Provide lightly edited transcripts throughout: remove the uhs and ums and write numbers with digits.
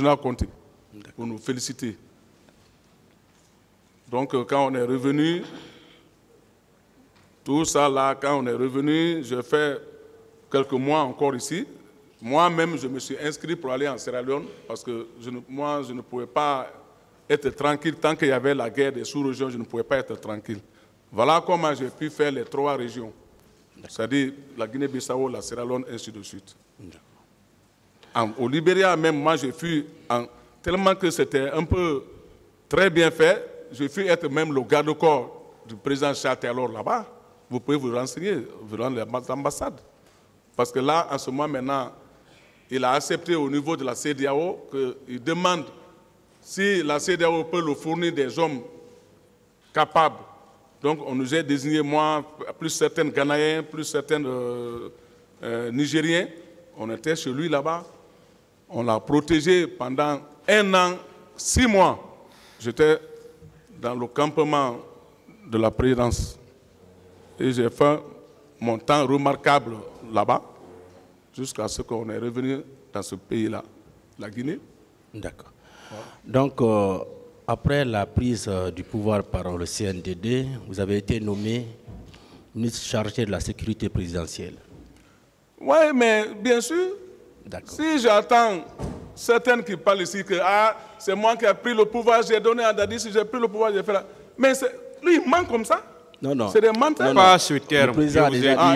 Réginald Conté pour nous féliciter. Donc, quand on est revenu, tout ça là, quand on est revenu, j'ai fait quelques mois encore ici. Moi-même, je me suis inscrit pour aller en Sierra Leone parce que moi, je ne pouvais pas être tranquille tant qu'il y avait la guerre des sous-régions, je ne pouvais pas être tranquille. Voilà comment j'ai pu faire les 3 régions, c'est-à-dire la Guinée-Bissau, la Sierra Leone, ainsi de suite. Au Libéria même, moi, j'ai fui, tellement que c'était un peu très bien fait, j'ai fui être même le garde-corps du président Charles Taylor là-bas. Vous pouvez vous renseigner, vous rendre l'ambassade. Parce que là, en ce moment maintenant, il a accepté au niveau de la CEDEAO qu'il demande si la CEDEAO peut le fournir des hommes capables. Donc on nous a désigné, moi, plus certains Ghanéens, plus certains Nigériens. On était chez lui là-bas. On l'a protégé pendant 1 an, 6 mois. J'étais dans le campement de la présidence. Et j'ai fait mon temps remarquable là-bas, jusqu'à ce qu'on est revenu dans ce pays-là, la Guinée. D'accord. Donc, après la prise du pouvoir par le CNDD, vous avez été nommé ministre chargé de la sécurité présidentielle. Oui, mais bien sûr, si j'attends certaines qui parlent ici que c'est moi qui ai pris le pouvoir, j'ai donné à Dadi, si j'ai pris le pouvoir, j'ai fait là. Mais lui, il ment comme ça. Non, non. C'est des menteurs. Pas ce terme.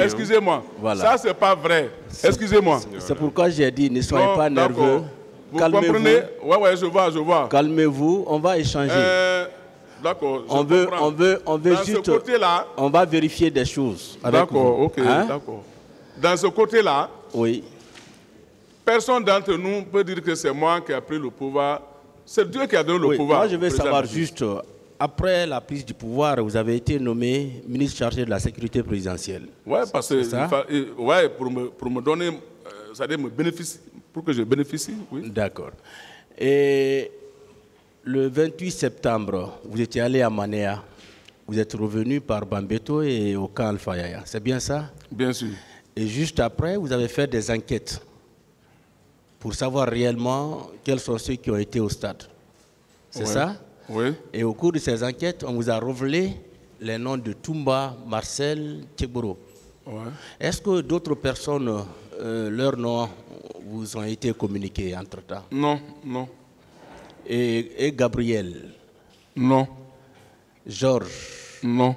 Excusez-moi. Voilà. Ça, c'est pas vrai. Excusez-moi. C'est pourquoi j'ai dit, ne soyez pas nerveux. Vous comprenez? Oui, je vois. Calmez-vous, on va échanger. D'accord. On veut dans juste. Ce côté-là, on va vérifier des choses. D'accord, ok, d'accord. Dans ce côté-là, oui. Personne d'entre nous peut dire que c'est moi qui ai pris le pouvoir. C'est Dieu qui a donné le pouvoir. Moi, je veux savoir juste. Après la prise du pouvoir, vous avez été nommé ministre chargé de la sécurité présidentielle. Oui, parce que pour me donner, c'est-à-dire me bénéficier, pour que je bénéficie, oui. D'accord. Et le 28 septembre, vous étiez allé à Manéa. Vous êtes revenu par Bambeto et au camp Alpha Yaya. C'est bien ça? Bien sûr. Et juste après, vous avez fait des enquêtes pour savoir réellement quels sont ceux qui ont été au stade. C'est ça? Oui. Et au cours de ces enquêtes, on vous a révélé les noms de Toumba, Marcel, Tcheboro. Ouais. Est-ce que d'autres personnes, leurs noms vous ont été communiqués entre-temps? Non. Et Gabriel? Non. Georges? Non.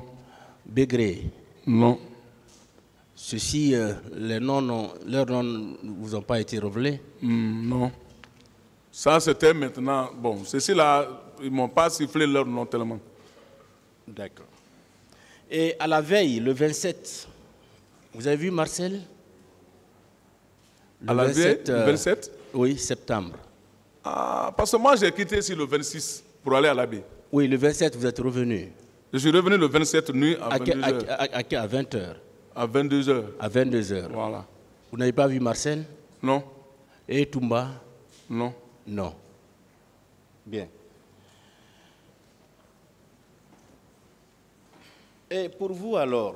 Bégré? Non. Ceux-ci, leurs noms ne vous ont pas été révélés? Non. Ça, c'était maintenant... Bon, ceux-ci-là, ils ne m'ont pas sifflé leur nom tellement. D'accord. Et à la veille, le 27, vous avez vu Marcel? À la veille, le 27? Oui, septembre. Parce que moi, j'ai quitté ici le 26 pour aller à l'abbé. Oui, le 27, vous êtes revenu. Je suis revenu le 27 nuit à 22h. À 20h. À 22h. À 22h. Voilà. Vous n'avez pas vu Marcel? Non. Et Toumba? Non. Non. Bien. Et pour vous alors,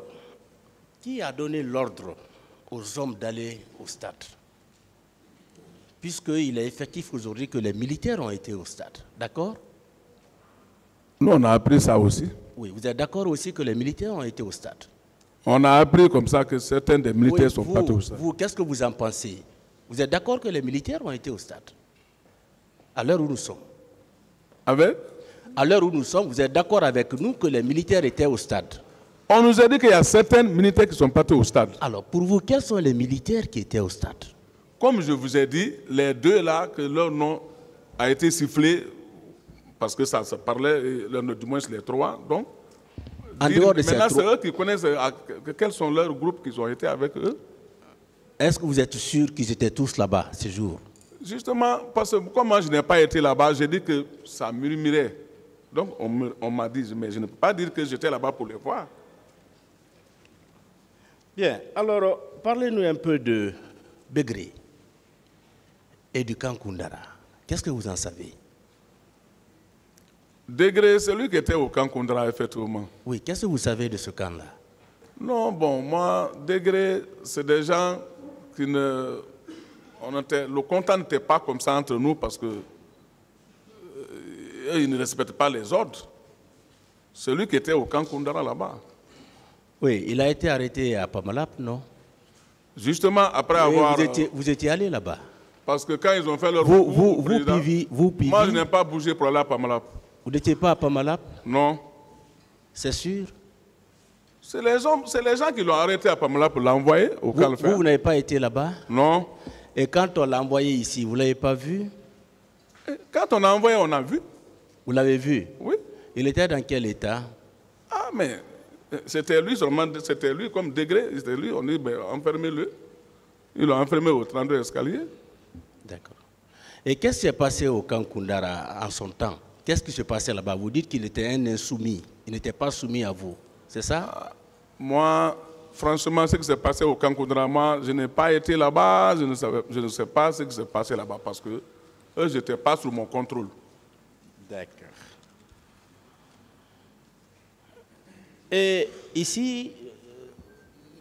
qui a donné l'ordre aux hommes d'aller au stade? Puisqu'il est effectif aujourd'hui que les militaires ont été au stade. D'accord? Nous, on a appris ça aussi. Oui, vous êtes d'accord aussi que les militaires ont été au stade? On a appris comme ça que certains des militaires sont partis au stade. Vous, qu'est-ce que vous en pensez? Vous êtes d'accord que les militaires ont été au stade? À l'heure où nous sommes. Avec? À l'heure où nous sommes, vous êtes d'accord avec nous que les militaires étaient au stade? On nous a dit qu'il y a certains militaires qui sont partis au stade. Alors, pour vous, quels sont les militaires qui étaient au stade? Comme je vous ai dit, les deux là, que leur nom a été sifflé, parce que ça se parlait, du moins les 3, donc... En dehors de maintenant, c'est eux qui connaissent quels sont leurs groupes qui ont été avec eux. Est-ce que vous êtes sûr qu'ils étaient tous là-bas, ce jour? Justement, parce que comme moi je n'ai pas été là-bas, j'ai dit que ça murmurait. Donc on m'a dit, mais je ne peux pas dire que j'étais là-bas pour les voir. Bien, alors parlez-nous un peu de Bégré et du camp Koundara. Qu'est-ce que vous en savez? Bégré, c'est lui qui était au camp Koundara, effectivement. Oui, qu'est-ce que vous savez de ce camp-là? Non, bon, moi, Bégré, c'est des gens qui ne... le contact n'était pas comme ça entre nous parce que ils ne respectent pas les ordres. Celui qui était au camp Koundara là-bas. Oui, il a été arrêté à Pamalap, non? Justement, après Oui, avoir... vous étiez allé là-bas. Parce que quand ils ont fait leur Vous, président, moi, je n'ai pas bougé pour aller à Pamalap. Vous n'étiez pas à Pamalap? Non. C'est sûr? C'est les gens qui l'ont arrêté à Pamalap pour l'envoyer au Calfin. Vous n'avez pas été là-bas? Non. Et quand on l'a envoyé ici, vous ne l'avez pas vu? Quand on a envoyé, on a vu. Vous l'avez vu? Oui. Il était dans quel état? Ah, mais c'était lui seulement, c'était lui comme degré. C'était lui, on dit, ben, enfermez-le. Ils l'ont enfermé au 32 escalier. D'accord. Et qu'est-ce qui s'est passé au camp Koundara en son temps? Qu'est-ce qui s'est passé là-bas? Vous dites qu'il était un insoumis. Il n'était pas soumis à vous. C'est ça? Moi, franchement, ce qui s'est passé au camp Koundara, moi, je n'ai pas été là-bas. Je ne sais pas ce qui s'est passé là-bas parce que eux, je n'étais pas sous mon contrôle. D'accord. Et ici,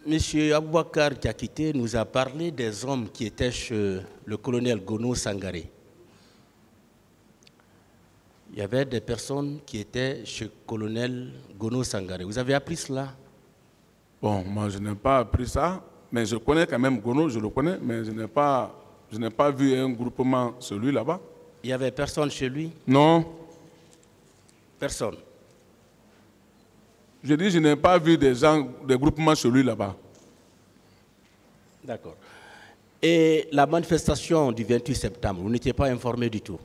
M. Aboubakar Diakité nous a parlé des hommes qui étaient chez le colonel Gono Sangaré. Il y avait des personnes qui étaient chez le colonel Gono Sangaré. Vous avez appris cela? Bon, moi, je n'ai pas appris ça, mais je connais quand même Gono, je le connais, mais je n'ai pas vu un groupement, celui là-bas. Il n'y avait personne chez lui? Non. Personne? Je dis, je n'ai pas vu des groupements chez lui là-bas. D'accord. Et la manifestation du 28 septembre, vous n'étiez pas informé du tout?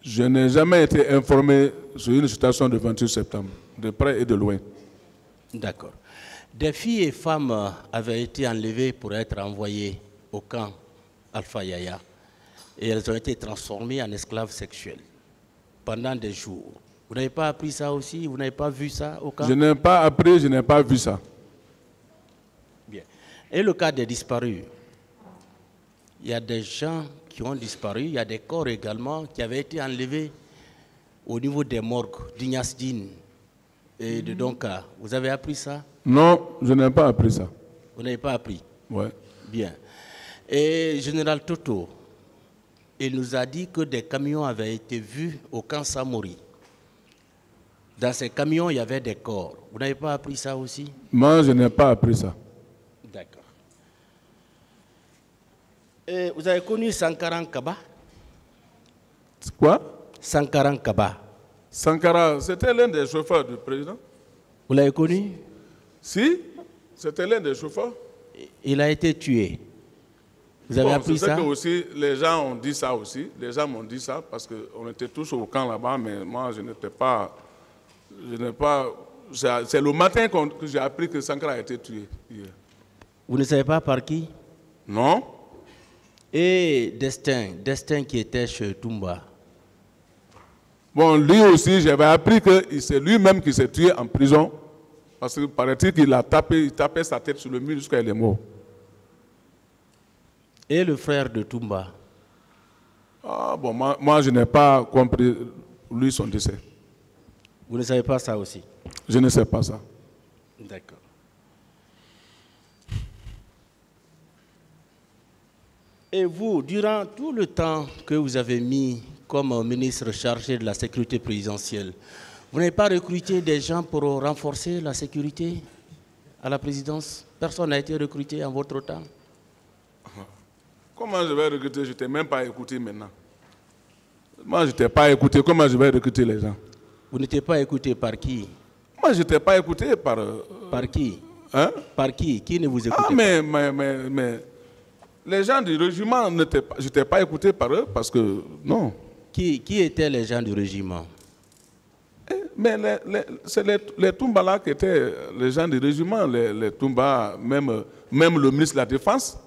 Je n'ai jamais été informé sur une situation du 28 septembre, de près et de loin. D'accord. Des filles et femmes avaient été enlevées pour être envoyées au camp Alpha Yaya et elles ont été transformées en esclaves sexuels pendant des jours. Vous n'avez pas appris ça aussi? Vous n'avez pas vu ça au camp? Je n'ai pas appris, je n'ai pas vu ça. Bien. Et le cas des disparus? Il y a des gens qui ont disparu, il y a des corps également qui avaient été enlevés au niveau des morgues d'Ignasdine et de Donka. Vous avez appris ça? Non, je n'ai pas appris ça. Vous n'avez pas appris? Oui. Bien. Et Général Toto, il nous a dit que des camions avaient été vus au camp Samori. Dans ces camions, il y avait des corps. Vous n'avez pas appris ça aussi? Moi, je n'ai pas appris ça. D'accord. Et vous avez connu Sankaran Kaba? Quoi? Sankaran Kaba. Sankara, c'était l'un des chauffeurs du président. Vous l'avez connu? Si, c'était l'un des chauffeurs. Il a été tué. Vous avez appris ça? Que aussi, les gens ont dit ça aussi. Les gens m'ont dit ça parce qu'on était tous au camp là-bas, mais moi, je n'étais pas... C'est le matin que j'ai appris que Sankara a été tué. Hier. Vous ne savez pas par qui? Non. Et Destin qui était chez Toumba. Bon, lui aussi, j'avais appris que c'est lui-même qui s'est tué en prison. Parce que paraît-il qu'il a tapé sa tête sur le mur jusqu'à il est mort. Et le frère de Toumba? Ah bon, moi je n'ai pas compris lui son décès. Vous ne savez pas ça aussi? Je ne sais pas ça. D'accord. Et vous, durant tout le temps que vous avez mis comme ministre chargé de la sécurité présidentielle, vous n'avez pas recruté des gens pour renforcer la sécurité à la présidence? Personne n'a été recruté en votre temps? Comment je vais recruter? Je ne t'ai même pas écouté maintenant. Moi, je ne t'ai pas écouté. Comment je vais recruter les gens? Vous n'étiez pas écouté par qui? Moi, je ne t'ai pas écouté par... Par qui? Hein? Par qui? Qui ne vous écoutait pas? Mais les gens du régiment, je ne t'ai pas écouté par eux parce que... Non. Qui étaient les gens du régiment? Mais c'est les Toumba là qui étaient les gens du régiment, les Toumba, même le ministre de la Défense,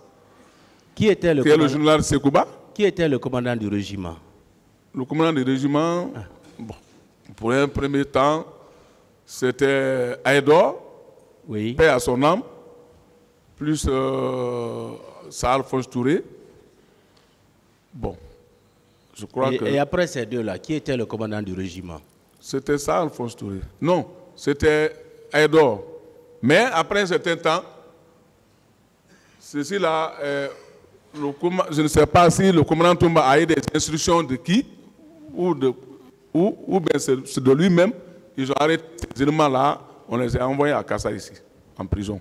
qui était le général Sekouba. Qui était le commandant du régiment? Le commandant du régiment, bon, pour un premier temps, c'était Aïdor, oui. paix à son âme, plus Alphonse Touré. Bon, je crois que... Et après ces deux-là, qui était le commandant du régiment? C'était ça, Alphonse Touré. Non, c'était Aïdor. Mais après un certain temps, ceci-là, je ne sais pas si le commandant Toumba a eu des instructions de qui ou de ou bien c'est de lui-même, ils ont arrêté ces éléments-là, on les a envoyés à Kassa ici, en prison.